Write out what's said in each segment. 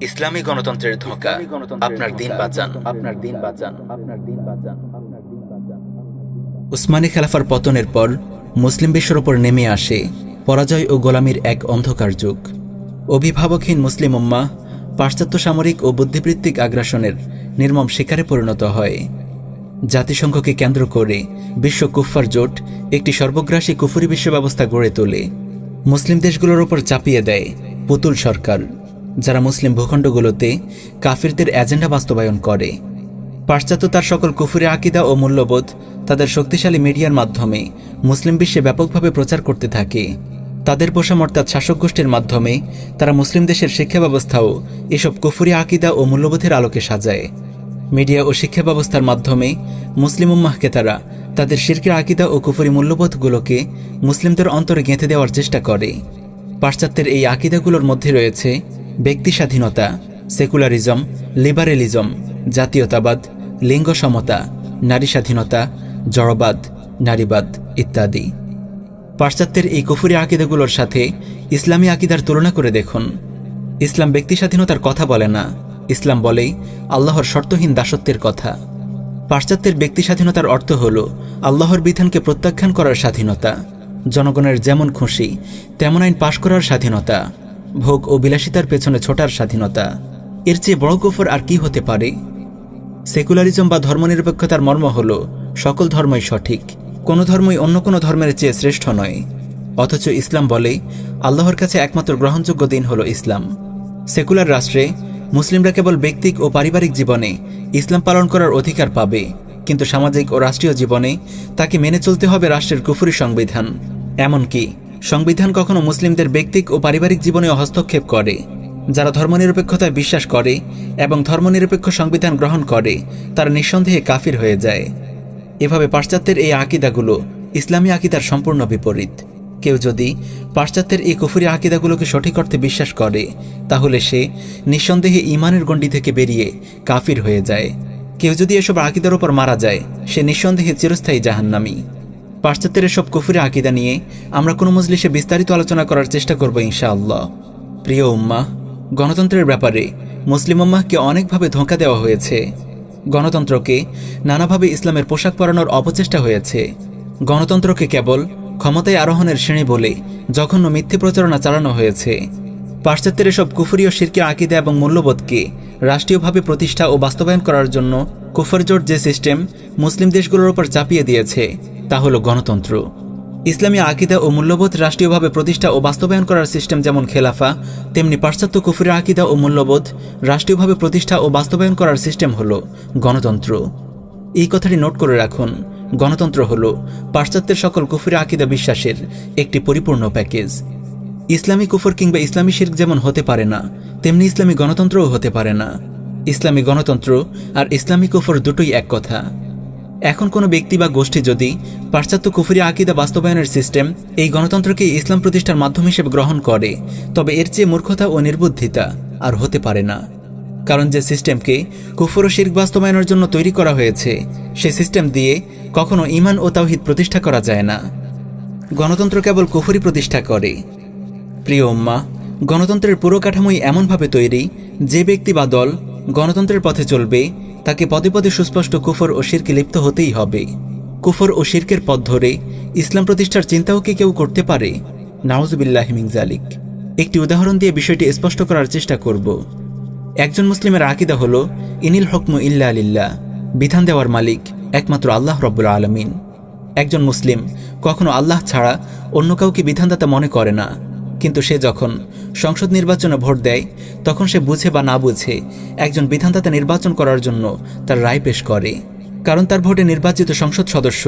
ইসলামী গণতন্ত্রের ধোঁকা, আপনার দিন বাঁচান। উসমানী খেলাফার পতনের পর মুসলিম বিশ্বের ওপর নেমে আসে পরাজয় ও গোলামির এক অন্ধকার যুগ। অভিভাবকহীন মুসলিম উম্মাহ পাশ্চাত্য সামরিক ও বুদ্ধিবৃত্তিক আগ্রাসনের নির্মম শিকারে পরিণত হয়। জাতিসংঘকে কেন্দ্র করে বিশ্ব কুফফার জোট একটি সর্বগ্রাসী কুফরি বিশ্ব ব্যবস্থা গড়ে তোলে। মুসলিম দেশগুলোর ওপর চাপিয়ে দেয় পুতুল সরকার, যারা মুসলিম ভূখণ্ডগুলোতে কাফিরদের এজেন্ডা বাস্তবায়ন করে। পাশ্চাত্য তার সকল কুফরি আকিদা ও মূল্যবোধ তাদের শক্তিশালী মিডিয়ার মাধ্যমে মুসলিম বিশ্বে ব্যাপকভাবে প্রচার করতে থাকে। তাদের পোষা অর্থাৎ শাসক গোষ্ঠীর মাধ্যমে তারা মুসলিম দেশের শিক্ষা ব্যবস্থাও এসব কুফরি আকিদা ও মূল্যবোধের আলোকে সাজায়। মিডিয়া ও শিক্ষা ব্যবস্থার মাধ্যমে মুসলিম উম্মাহকে তারা তাদের শিরকের আকিদা ও কুফরি মূল্যবোধগুলোকে মুসলিমদের অন্তরে গেঁথে দেওয়ার চেষ্টা করে। পাশ্চাত্যের এই আকিদাগুলোর মধ্যে রয়েছে ব্যক্তি স্বাধীনতা, সেকুলারিজম, লিবারেলিজম, জাতীয়তাবাদ, লিঙ্গ সমতা, নারী স্বাধীনতা, জড়বাদ, নারীবাদ ইত্যাদি। পাশ্চাত্যের এই কুফরি আকিদাগুলোর সাথে ইসলামী আকিদার তুলনা করে দেখুন। ইসলাম ব্যক্তি স্বাধীনতার কথা বলে না, ইসলাম বলেই আল্লাহর শর্তহীন দাসত্বের কথা। পাশ্চাত্যের ব্যক্তি স্বাধীনতার অর্থ হল আল্লাহর বিধানকে প্রত্যাখ্যান করার স্বাধীনতা, জনগণের যেমন খুশি তেমন আইন পাশ করার স্বাধীনতা, ভোগ ও বিলাসিতার পেছনে ছোটার স্বাধীনতা। এর চেয়ে বড় কুফর আর কি হতে পারে? সেকুলারিজম বা ধর্মনিরপেক্ষতার মর্ম হল সকল ধর্মই সঠিক, কোনো ধর্মই অন্য কোনো ধর্মের চেয়ে শ্রেষ্ঠ নয়। অথচ ইসলাম বলে আল্লাহর কাছে একমাত্র গ্রহণযোগ্য দিন হল ইসলাম। সেকুলার রাষ্ট্রে মুসলিমরা কেবল ব্যক্তিক ও পারিবারিক জীবনে ইসলাম পালন করার অধিকার পাবে, কিন্তু সামাজিক ও রাষ্ট্রীয় জীবনে তাকে মেনে চলতে হবে রাষ্ট্রের কুফরি সংবিধান। এমনকি সংবিধান কখনো মুসলিমদের ব্যক্তিক ও পারিবারিক জীবনেও হস্তক্ষেপ করে। যারা ধর্মনিরপেক্ষতায় বিশ্বাস করে এবং ধর্মনিরপেক্ষ সংবিধান গ্রহণ করে তারা নিঃসন্দেহে কাফির হয়ে যায়। এভাবে পাশ্চাত্যের এই আকিদাগুলো ইসলামী আকিদার সম্পূর্ণ বিপরীত। কেউ যদি পাশ্চাত্যের এই কুফরি আকিদাগুলোকে সঠিক অর্থে বিশ্বাস করে তাহলে সে নিঃসন্দেহে ঈমানের গণ্ডি থেকে বেরিয়ে কাফির হয়ে যায়। কেউ যদি এসব আকিদার ওপর মারা যায় সে নিঃসন্দেহে চিরস্থায়ী জাহান্নামী। পাশ্চাত্যের এসব কুফরি আকিদা নিয়ে আমরা কোনো মজলিসে বিস্তারিত আলোচনা করার চেষ্টা করব ইনশাআল্লাহ। প্রিয় উম্মাহ, গণতন্ত্রের ব্যাপারে মুসলিম উম্মাহকে অনেকভাবে ধোঁকা দেওয়া হয়েছে। গণতন্ত্রকে নানাভাবে ইসলামের পোশাক পরানোর অপচেষ্টা হয়েছে। গণতন্ত্রকে কেবল ক্ষমতায় আরোহণের শ্রেণী বলে জঘন্য মিথ্যে প্রচারণা চালানো হয়েছে। পাশ্চাত্যের এসব কুফরি ও শিরকি আকিদা এবং মূল্যবোধকে রাষ্ট্রীয়ভাবে প্রতিষ্ঠা ও বাস্তবায়ন করার জন্য কুফর জোট যে সিস্টেম মুসলিম দেশগুলোর উপর চাপিয়ে দিয়েছে তা হল গণতন্ত্র। ইসলামী আকিদা ও মূল্যবোধ রাষ্ট্রীয়ভাবে প্রতিষ্ঠা ও বাস্তবায়ন করার সিস্টেম যেমন খেলাফা, তেমনি পাশ্চাত্য কুফরি আকিদা ও মূল্যবোধ রাষ্ট্রীয়ভাবে প্রতিষ্ঠা ও বাস্তবায়ন করার সিস্টেম হল গণতন্ত্র। এই কথাটি নোট করে রাখুন, গণতন্ত্র হল পাশ্চাত্যের সকল কুফরি আকিদা বিশ্বাসের একটি পরিপূর্ণ প্যাকেজ। ইসলামী কুফর কিংবা ইসলামী শিরক যেমন হতে পারে না, তেমনি ইসলামী গণতন্ত্রও হতে পারে না। ইসলামী গণতন্ত্র আর ইসলামী কুফর দুটোই এক কথা। এখন কোনো ব্যক্তি বা গোষ্ঠী যদি পাশ্চাত্য কুফরি আকিদা বাস্তবায়নের সিস্টেম এই গণতন্ত্রকে ইসলাম প্রতিষ্ঠার মাধ্যম হিসেবে গ্রহণ করে, তবে এর চেয়ে মূর্খতা ও নির্বুদ্ধিতা আর হতে পারে না। কারণ যে সিস্টেমকে কুফর ও শিরক বাস্তবায়নের জন্য তৈরি করা হয়েছে সে সিস্টেম দিয়ে কখনো ঈমান ও তাওহীদ প্রতিষ্ঠা করা যায় না। গণতন্ত্র কেবল কুফরি প্রতিষ্ঠা করে। প্রিয় উম্মাহ, গণতন্ত্রের পুরো কাঠামোই এমনভাবে তৈরি যে ব্যক্তি বা দল গণতন্ত্রের পথে চলবে তাকে পদে পদে সুস্পষ্ট কুফর ও শিরকে লিপ্ত হতেই হবে। কুফর ও শিরকের পথ ধরে ইসলাম প্রতিষ্ঠার চিন্তাও কি কেউ করতে পারে? নাউযুবিল্লাহি মিন যালিক। একটি উদাহরণ দিয়ে বিষয়টি স্পষ্ট করার চেষ্টা করব। একজন মুসলিমের আকিদা হল ইনিল হুকমু ইল্লা লিল্লাহ, বিধান দেওয়ার মালিক একমাত্র আল্লাহ রব্বুল আলামিন। একজন মুসলিম কখনো আল্লাহ ছাড়া অন্য কাউকে বিধানদাতা মনে করে না, কিন্তু সে যখন সংসদ নির্বাচনে ভোট দেয় তখন সে বুঝে বা না বুঝে একজন বিধানদাতা নির্বাচন করার জন্য তার রায় পেশ করে। কারণ তার ভোটে নির্বাচিত সংসদ সদস্য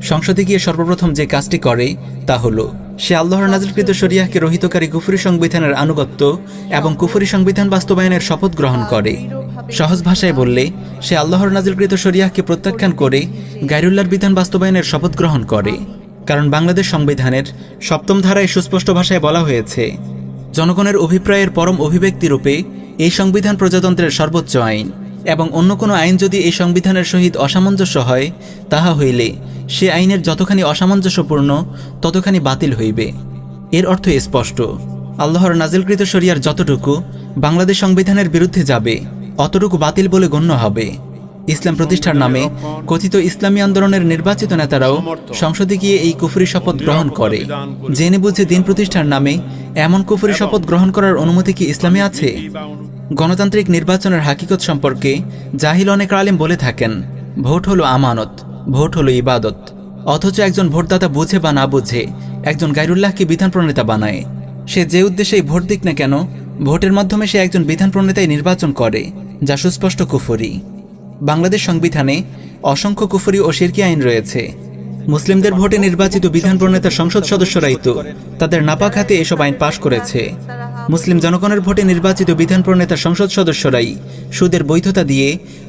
সংসদে গিয়ে সর্বপ্রথম যে কাজটি করে তা হল সে আল্লাহর নাজিলকৃত শরিয়াহকে রহিতকারী কুফরি সংবিধানের আনুগত্য এবং কুফরি সংবিধান বাস্তবায়নের শপথ গ্রহণ করে। সহজ ভাষায় বললে সে আল্লাহর নাজিলকৃত শরিয়াহকে প্রত্যাখ্যান করে গায়রুল্লাহর বিধান বাস্তবায়নের শপথ গ্রহণ করে। কারণ বাংলাদেশ সংবিধানের ৭ম ধারায় সুস্পষ্ট ভাষায় বলা হয়েছে, জনগণের অভিপ্রায়ের পরম অভিব্যক্তি রূপে এই সংবিধান প্রজাতন্ত্রের সর্বোচ্চ আইন, এবং অন্য কোনো আইন যদি এই সংবিধানের সহিত অসামঞ্জস্য হয় তাহা হইলে সে আইনের যতখানি অসামঞ্জস্যপূর্ণ ততখানি বাতিল হইবে। এর অর্থ স্পষ্ট, আল্লাহর নাজিলকৃত শরিয়ার যতটুকু বাংলাদেশ সংবিধানের বিরুদ্ধে যাবে, অতটুকু বাতিল বলে গণ্য হবে। ইসলাম প্রতিষ্ঠার নামে কথিত ইসলামী আন্দোলনের নির্বাচিত নেতারাও সংসদে গিয়ে এই কুফরি শপথ গ্রহণ করে। জেনে বুঝে দিন প্রতিষ্ঠার নামে এমন কুফরি শপথ গ্রহণ করার অনুমতি কি ইসলামে আছে? গণতান্ত্রিক নির্বাচনের হাকিকত সম্পর্কে জাহিল অনেক আলেম বলে থাকেন, ভোট হলো আমানত, ভোট হলো ইবাদত। অথচ একজন ভোটদাতা বুঝে বা না বুঝে একজন গায়রুল্লাহকে বিধান প্রণেতা বানায়। সে যে উদ্দেশ্যেই ভোট দিক না কেন, ভোটের মাধ্যমে সে একজন বিধান প্রণেতাই নির্বাচন করে, যা সুস্পষ্ট কুফরি। বাংলাদেশ সংবিধানে অসংখ্য কুফরি ও শিরকি আইন রয়েছে। মুসলিমদের ভোটে নির্বাচিত বিধান প্রণেতা সংসদ সদস্যরাই তো তাদের নাপাক হাতে এসব আইন পাশ করেছে। মুসলিম জনগণের ভোটে নির্বাচিত বিধান প্রণেতা সংসদ সদস্যরাই সুদের বৈধতা দিয়ে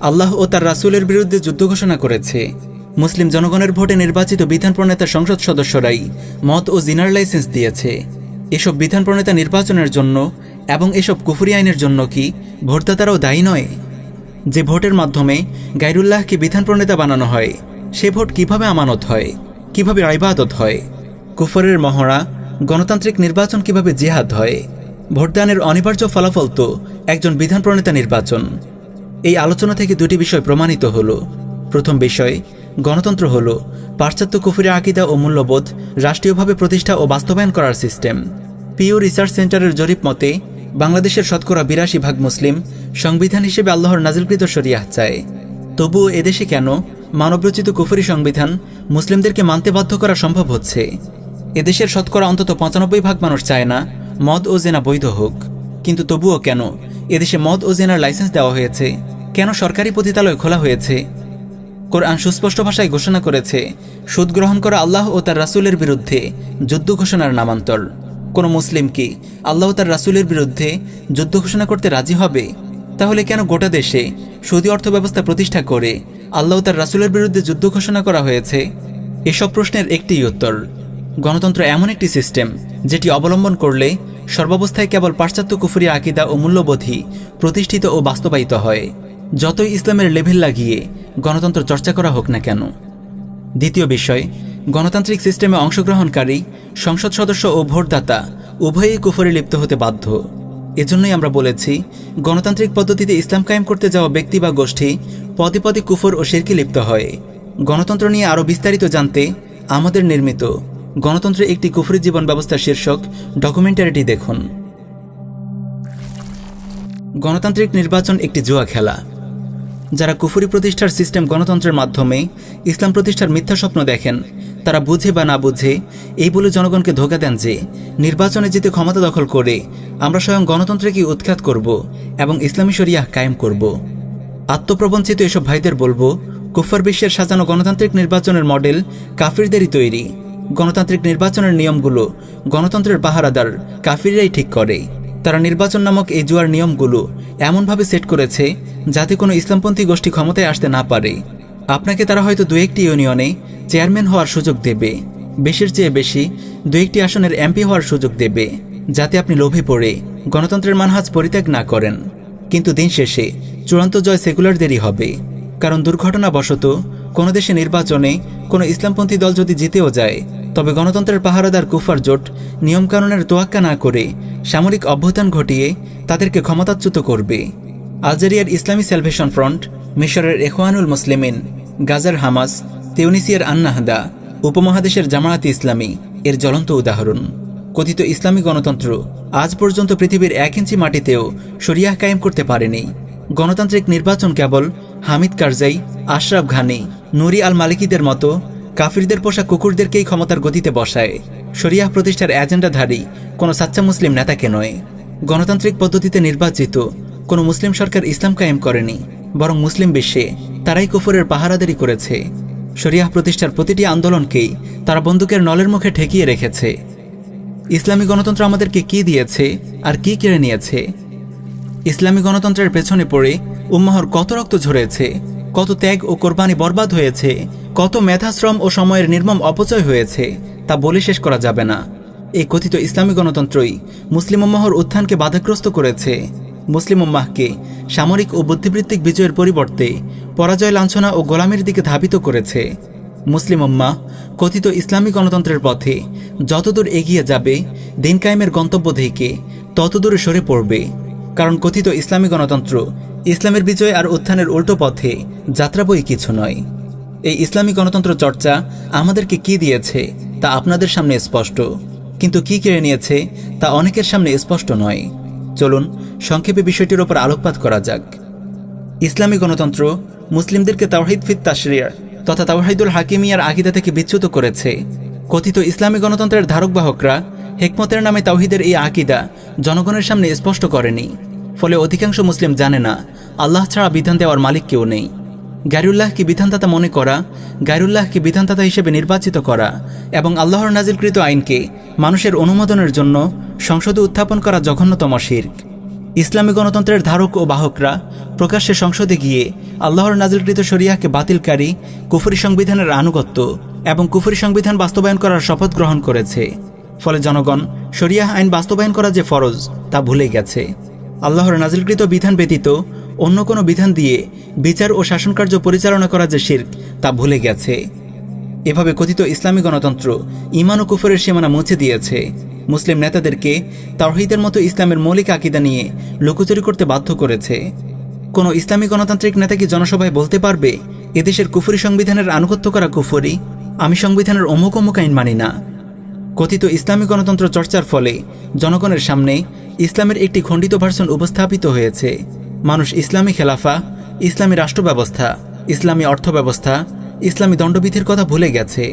আল্লাহ ও তার রাসূলের বিরুদ্ধে যুদ্ধ ঘোষণা করেছে। মুসলিম জনগণের ভোটে নির্বাচিত বিধান প্রণেতা সংসদ সদস্যরাই মদ ও জিনার লাইসেন্স দিয়েছে। এসব বিধান প্রণেতা নির্বাচনের জন্য এবং এসব কুফরি আইনের জন্য কি ভোটদাতারাও দায়ী নয়? যে ভোটের মাধ্যমে গায়রুল্লাহকে বিধান প্রণেতা বানানো হয়, সে ভোট কিভাবে আমানত হয়, কিভাবে ইবাদত হয়? কুফরের মহড়া গণতান্ত্রিক নির্বাচন কিভাবে জিহাদ হয়? ভোটদানের অনিবার্য ফলাফল তো একজন বিধান প্রণেতা নির্বাচন। এই আলোচনা থেকে দুটি বিষয় প্রমাণিত হলো। প্রথম বিষয়, গণতন্ত্র হলো পাশ্চাত্য কুফরি আকীদা ও মূল্যবোধ রাষ্ট্রীয়ভাবে প্রতিষ্ঠা ও বাস্তবায়ন করার সিস্টেম। পিউ রিসার্চ সেন্টারের জরিপ মতে বাংলাদেশের শতকরা ৮২% মুসলিম সংবিধান হিসেবে আল্লাহর নাজিলকৃত শরিয়াহ চায়। তবুও এদেশে কেন মানবরচিত কুফরি সংবিধান মুসলিমদেরকে মানতে বাধ্য করা সম্ভব হচ্ছে? এদেশের শতকরা অন্তত ৯৫% মানুষ চায় না মদ ও জেনা বৈধ হোক, কিন্তু তবুও কেন এদেশে মদ ও জেনার লাইসেন্স দেওয়া হয়েছে? কেন সরকারি পতিতালয় খোলা হয়েছে? কোরআন সুস্পষ্ট ভাষায় ঘোষণা করেছে, সুদ গ্রহণ করা আল্লাহ ও তার রাসূলের বিরুদ্ধে যুদ্ধ ঘোষণার নামান্তর। কোনো মুসলিম কি আল্লাহ ও তার রাসূলের বিরুদ্ধে যুদ্ধ ঘোষণা করতে রাজি হবে? তাহলে কেন গোটা দেশে সুদী অর্থব্যবস্থা প্রতিষ্ঠা করে আল্লাহ ও তার রাসূলের বিরুদ্ধে যুদ্ধ ঘোষণা করা হয়েছে? এসব প্রশ্নের একটিই উত্তর, গণতন্ত্র এমন একটি সিস্টেম যেটি অবলম্বন করলে সর্বাবস্থায় কেবল পাশ্চাত্য কুফরি আকীদা ও মূল্যবোধই প্রতিষ্ঠিত ও বাস্তবায়িত হয়, যতই ইসলামের লেভেল লাগিয়ে গণতন্ত্র চর্চা করা হোক না কেন। দ্বিতীয় বিষয়, গণতান্ত্রিক সিস্টেমে অংশগ্রহণকারী সংসদ সদস্য ও ভোটদাতা উভয়ই কুফরে লিপ্ত হতে বাধ্য। এজন্যই আমরা বলেছি, গণতান্ত্রিক পদ্ধতিতে ইসলাম কায়েম করতে যাওয়া ব্যক্তি বা গোষ্ঠী পদে পদে কুফর ও শিরকে লিপ্ত হয়। গণতন্ত্র নিয়ে আরও বিস্তারিত জানতে আমাদের নির্মিত গণতন্ত্রের একটি কুফরি জীবন ব্যবস্থা শীর্ষক ডকুমেন্টারিটি দেখুন। গণতান্ত্রিক নির্বাচন একটি জুয়া খেলা। যারা কুফরি প্রতিষ্ঠার সিস্টেম গণতন্ত্রের মাধ্যমে ইসলাম প্রতিষ্ঠার মিথ্যা স্বপ্ন দেখেন, তারা বুঝে বা না বুঝে এই বলে জনগণকে ধোঁকা দেন যে নির্বাচনে জিতে ক্ষমতা দখল করে আমরা স্বয়ং গণতন্ত্রকে উৎখাত করব এবং ইসলামী শরিয়াহ কায়েম করব। আত্মপ্রবঞ্চিত এসব ভাইদের বলবো, কুফর বিশ্বের সাজানো গণতান্ত্রিক নির্বাচনের মডেল কাফিরদেরই তৈরি। গণতান্ত্রিক নির্বাচনের নিয়মগুলো গণতন্ত্রের পাহারাদার কাফিররাই ঠিক করে। তারা নির্বাচন নামক এই জুয়ার নিয়মগুলো এমনভাবে সেট করেছে যাতে কোনো ইসলামপন্থী গোষ্ঠী ক্ষমতায় আসতে না পারে। আপনাকে তারা হয়তো ২-১টি ইউনিয়নে চেয়ারম্যান হওয়ার সুযোগ দেবে, বেশির চেয়ে বেশি ২-১টি আসনের এমপি হওয়ার সুযোগ দেবে, যাতে আপনি লোভে পড়ে গণতন্ত্রের মানহাজ পরিত্যাগ না করেন। কিন্তু দিন শেষে চূড়ান্ত জয় সেকুলারদেরই হবে, কারণ দুর্ঘটনাবশত কোনো দেশে নির্বাচনে কোনো ইসলামপন্থী দল যদি জিতেও যায়, তবে গণতন্ত্রের পাহারাদার কুফার জোট নিয়মকানুনের তোয়াক্কা না করে সামরিক অভ্যুত্থান ঘটিয়ে তাদেরকে ক্ষমতাচ্যুত করবে। আলজেরিয়ার ইসলামী স্যালভেশন ফ্রন্ট, মিশরের ইখওয়ানুল মুসলিমিন, গাজার হামাস, তিউনিসিয়ার আন্নাহদা, উপমহাদেশের জামায়াতে ইসলামী এর জ্বলন্ত উদাহরণ। কথিত ইসলামী গণতন্ত্র আজ পর্যন্ত পৃথিবীর ১ ইঞ্চি মাটিতেও শরিয়াহ কায়েম করতে পারেনি। গণতান্ত্রিক নির্বাচন কেবল হামিদ কারজাই, আশরাফ ঘানি, নুরি আল মালিকিদের মতো কাফিরদের পোষা কুকুরদেরকেই ক্ষমতার গতিতে বসায়, শরিয়াহ প্রতিষ্ঠার এজেন্ডাধারী কোনো সাচ্চা মুসলিম নেতাকে নয়। গণতান্ত্রিক পদ্ধতিতে নির্বাচিত কোনো মুসলিম সরকার ইসলাম কায়েম করেনি, বরং মুসলিম বিশ্বে তারাই কুফরের পাহারাদারি করেছে। শরিয়াহ প্রতিষ্ঠার প্রতিটি আন্দোলনকেই তারা বন্দুকের নলের মুখে ঠেকিয়ে রেখেছে। ইসলামী গণতন্ত্র আমাদেরকে কি দিয়েছে আর কি কেড়ে নিয়েছে? ইসলামী গণতন্ত্রের পেছনে পড়ে উম্মাহর কত রক্ত ঝরেছে, কত ত্যাগ ও কোরবানি বরবাদ হয়েছে, কত মেধাশ্রম ও সময়ের নির্মম অপচয় হয়েছে, তা বলে শেষ করা যাবে না। এই কথিত ইসলামী গণতন্ত্রই মুসলিম উম্মাহর উত্থানকে বাধাগ্রস্ত করেছে। মুসলিম উম্মাহকে সামরিক ও বুদ্ধিবৃত্তিক বিজয়ের পরিবর্তে পরাজয়, লাঞ্ছনা ও গোলামির দিকে ধাবিত করেছে। মুসলিম উম্মাহ কথিত ইসলামী গণতন্ত্রের পথে যতদূর এগিয়ে যাবে, দিন কায়েমের গন্তব্য থেকে ততদূরে সরে পড়বে। কারণ কথিত ইসলামী গণতন্ত্র ইসলামের বিজয় আর উত্থানের উল্টো পথে যাত্রা বই কিছু নয়। এই ইসলামী গণতন্ত্র চর্চা আমাদেরকে কি দিয়েছে তা আপনাদের সামনে স্পষ্ট, কিন্তু কি কেড়ে নিয়েছে তা অনেকের সামনে স্পষ্ট নয়। চলুন সংক্ষেপে বিষয়টির ওপর আলোকপাত করা যাক। ইসলামী গণতন্ত্র মুসলিমদেরকে তাওহীদ ফিত তাশরিয় তথা তাওহীদুল হাকিমিয়ার আকীদা থেকে বিচ্যুত করেছে। কথিত ইসলামী গণতন্ত্রের ধারকবাহকরা হিকমতের নামে তাওহীদের এই আকীদা জনগণের সামনে স্পষ্ট করেনি। ফলে অধিকাংশ মুসলিম জানে না আল্লাহ ছাড়া বিধান দেওয়ার মালিক কেউ নেই। গায়রুল্লাহকে বিধানদাতা মনে করা, গায়রুল্লাহকে বিধানদাতা হিসেবে নির্বাচিত করা এবং আল্লাহর নাজিলকৃত আইনকে মানুষের অনুমোদনের জন্য সংসদে উত্থাপন করা জঘন্যতম শিরক। ইসলামী গণতন্ত্রের ধারক ও বাহকরা প্রকাশ্যে সংসদে গিয়ে আল্লাহর নাজিলকৃত শরিয়াহকে বাতিলকারী কুফরি সংবিধানের আনুগত্য এবং কুফরি সংবিধান বাস্তবায়ন করার শপথ গ্রহণ করেছে। ফলে জনগণ শরিয়াহ আইন বাস্তবায়ন করা যে ফরজ তা ভুলে গেছে। আল্লাহর নাজিলকৃত বিধান ব্যতীত অন্য কোনো বিধান দিয়ে বিচার ও শাসনকার্য পরিচালনা করা যে শিরক তা ভুলে গেছে। এভাবে কথিত ইসলামী গণতন্ত্র ঈমান ও কুফরের সীমানা মুছে দিয়েছে। মুসলিম নেতাদেরকে তাওহীদের মতো ইসলামের মৌলিক আকীদা নিয়ে লুকোচুরি করতে বাধ্য করেছে। কোনো ইসলামী গণতান্ত্রিক নেতা কি জনসভায় বলতে পারবে এদেশের কুফরি সংবিধানের আনুগত্য করা কুফরি, আমি সংবিধানের অমুক অমুক আইন মানি না? কথিত ইসলামী গণতন্ত্র চর্চার ফলে জনগণের সামনে ইসলামের একটি খণ্ডিত ভার্সন উপস্থাপিত হয়েছে। মানুষ ইসলামী খেলাফা, ইসলামী রাষ্ট্র ব্যবস্থা, ইসলামী অর্থব্যবস্থা, ইসলামী দণ্ডবিধির কথা ভুলে গেছে।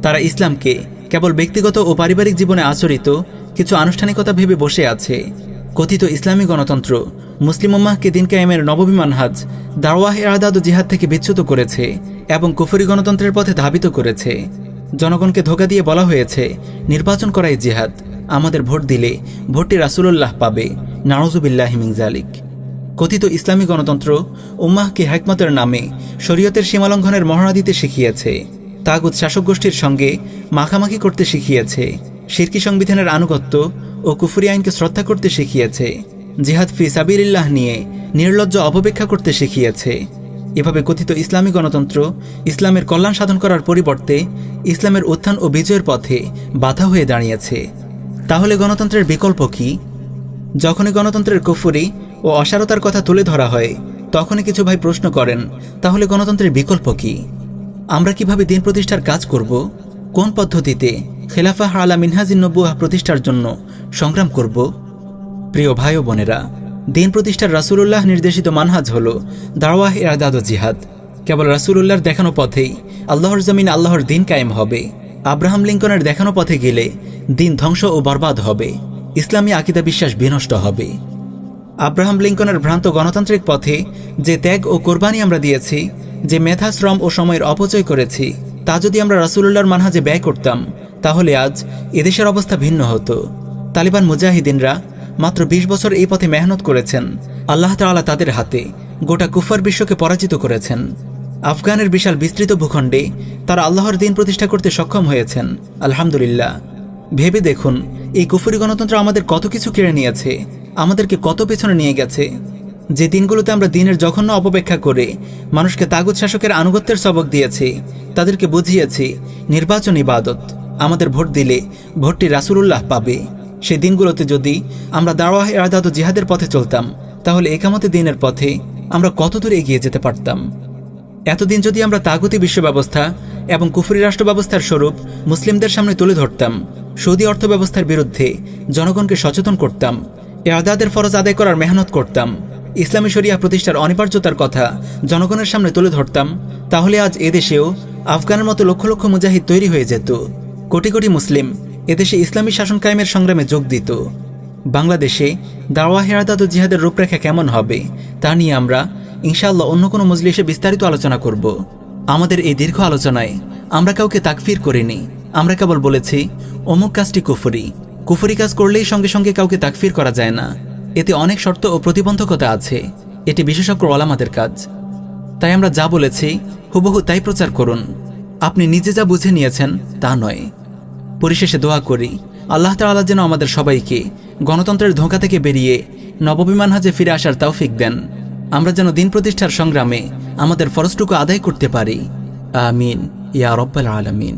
তারা ইসলামকে কেবল ব্যক্তিগত ও পারিবারিক জীবনে আচরিত কিছু আনুষ্ঠানিকতা ভেবে বসে আছে। কথিত ইসলামী গণতন্ত্র মুসলিম উম্মাহকে দিন কায়েমের নববী মানহাজ দাওয়াহ ইরশাদ ও জিহাদ থেকে বিচ্যুত করেছে এবং কুফরি গণতন্ত্রের পথে ধাবিত করেছে। জনগণকে ধোঁকা দিয়ে বলা হয়েছে নির্বাচন করাই জিহাদ, আমাদের ভোট দিলে ভোটটি রাসূলুল্লাহ পাবে, নাউযুবিল্লাহি মিন যালিক। কথিত ইসলামী গণতন্ত্র উম্মাহকে হিকমতের নামে শরীয়তের সীমালঙ্ঘনের মহড়া দিতে শিখিয়েছে, তাগুত শাসক গোষ্ঠীর সঙ্গে মাখামাখি করতে শিখিয়েছে, শিরকি সংবিধানের আনুগত্য ও কুফরি আইনকে শ্রদ্ধা করতে শিখিয়েছে, জিহাদ ফি সাবিলিল্লাহ নিয়ে নির্লজ্জ অপব্যাখ্যা করতে শিখিয়েছে। এভাবে কথিত ইসলামী গণতন্ত্র ইসলামের কল্যাণ সাধন করার পরিবর্তে ইসলামের উত্থান ও বিজয়ের পথে বাধা হয়ে দাঁড়িয়েছে। তাহলে গণতন্ত্রের বিকল্প কি? যখনই গণতন্ত্রের কুফরি ও অসারতার কথা তুলে ধরা হয় তখনই কিছু ভাই প্রশ্ন করেন, তাহলে গণতন্ত্রের বিকল্প কি? আমরা কিভাবে দিন প্রতিষ্ঠার কাজ করব? কোন পদ্ধতিতে খেলাফা আলা মিনহাজিন নবুয়াহ প্রতিষ্ঠার জন্য সংগ্রাম করব? প্রিয় ভাই ও বোনেরা, দিন প্রতিষ্ঠার রাসূলুল্লাহ নির্দেশিত মানহাজ হল দাওয়াহ ইরশাদ ও জিহাদ। কেবল রাসূলুল্লাহর দেখানো পথেই আল্লাহর জমিন আল্লাহর দিন কায়েম হবে। আব্রাহাম লিঙ্কনের দেখানো পথে গেলে দিন ধ্বংস ও বরবাদ হবে, ইসলামী আকীদা বিশ্বাস বিনষ্ট হবে। আব্রাহাম লিঙ্কনের ভ্রান্ত গণতান্ত্রিক পথে যে ত্যাগ ও কোরবানি আমরা দিয়েছি, যে মেধা, শ্রম ও সময়ের অপচয় করেছি, তা যদি আমরা রাসূলুল্লাহর মানহাজে ব্যয় করতাম তাহলে আজ এদেশের অবস্থা ভিন্ন হতো। তালিবান মুজাহিদিনরা মাত্র ২০ বছর এই পথে মেহনত করেছেন। আল্লাহ তাআলা তাদের হাতে গোটা কুফার বিশ্বকে পরাজিত করেছেন। আফগানের বিশাল বিস্তৃত ভূখণ্ডে তারা আল্লাহর দিন প্রতিষ্ঠা করতে সক্ষম হয়েছেন, আলহামদুলিল্লাহ। ভেবে দেখুন, এই কুফরি গণতন্ত্র আমাদের কত কিছু কেড়ে নিয়েছে, আমাদেরকে কত পেছনে নিয়ে গেছে। যে দিনগুলোতে আমরা দিনের জঘন্য অপব্যাখ্যা করে মানুষকে তাগুত শাসকের আনুগত্যের সবক দিয়েছি, তাদেরকে বুঝিয়েছি নির্বাচন ইবাদত, আমাদের ভোট দিলে ভোটটি রাসূলুল্লাহ পাবে, সেই দিনগুলোতে যদি আমরা দাওয়াহ ইরশাদ ও জিহাদের পথে চলতাম তাহলে একামতে দিনের পথে আমরা কত দূর এগিয়ে যেতে পারতাম। এতদিন যদি আমরা তাগুতি বিশ্ব ব্যবস্থা এবং কুফরি রাষ্ট্র ব্যবস্থার স্বরূপ মুসলিমদের সামনে তুলে ধরতাম, সৌদি অর্থ ব্যবস্থার বিরুদ্ধে জনগণকে সচেতন করতাম, ইরশাদের ফরজ আদায় করার মেহনত করতাম, ইসলামী শরিয়াহ প্রতিষ্ঠার অনিবার্যতার কথা জনগণের সামনে তুলে ধরতাম, তাহলে আজ এদেশেও আফগানের মতো লক্ষ লক্ষ মুজাহিদ তৈরি হয়ে যেত। কোটি কোটি মুসলিম এদেশে ইসলামী শাসন কায়েমের সংগ্রামে যোগ দিত। বাংলাদেশে দাওয়াহ ইরশাদ ও জিহাদের রূপরেখা কেমন হবে তা নিয়ে আমরা ইনশাআল্লাহ অন্য কোনো মজলিসে বিস্তারিত আলোচনা করব। আমাদের এই দীর্ঘ আলোচনায় আমরা কাউকে তাকফির করিনি, আমরা কেবল বলেছি অমুক কাজটি কুফরি। কুফরি কাজ করলেই সঙ্গে সঙ্গে কাউকে তাকফির করা যায় না, এতে অনেক শর্ত ও প্রতিবন্ধকতা আছে, এটি বিশেষজ্ঞ ওলামাদের কাজ। তাই আমরা যা বলেছি হুবহু তাই প্রচার করুন, আপনি নিজে যা বুঝে নিয়েছেন তা নয়। পরিশেষে দোয়া করি আল্লাহ তাআলা যেন আমাদের সবাইকে গণতন্ত্রের ধোঁকা থেকে বেরিয়ে নববী মানহাজে ফিরে আসার তৌফিক দেন, আমরা যেন দিন প্রতিষ্ঠার সংগ্রামে আমাদের ফরজটুকু আদায় করতে পারি। আমিন ইয়া রাব্বাল আলামিন।